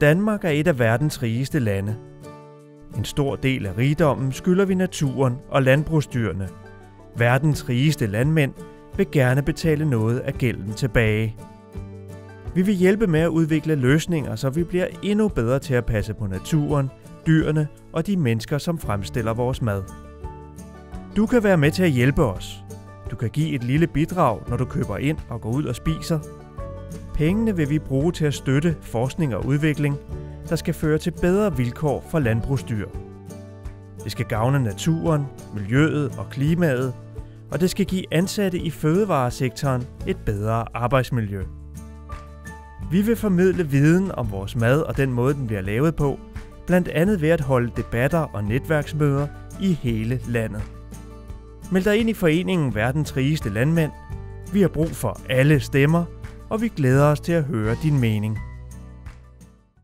Danmark er et af verdens rigeste lande. En stor del af rigdommen skylder vi naturen og landbrugsdyrene. Verdens rigeste landmænd vil gerne betale noget af gælden tilbage. Vi vil hjælpe med at udvikle løsninger, så vi bliver endnu bedre til at passe på naturen, dyrene og de mennesker, som fremstiller vores mad. Du kan være med til at hjælpe os. Du kan give et lille bidrag, når du køber ind og går ud og spiser. Pengene vil vi bruge til at støtte forskning og udvikling, der skal føre til bedre vilkår for landbrugsdyr. Det skal gavne naturen, miljøet og klimaet, og det skal give ansatte i fødevaresektoren et bedre arbejdsmiljø. Vi vil formidle viden om vores mad og den måde, den bliver lavet på, blandt andet ved at holde debatter og netværksmøder i hele landet. Meld dig ind i foreningen Verdens Rigeste Landmænd. Vi har brug for alle stemmer, og vi glæder os til at høre din mening.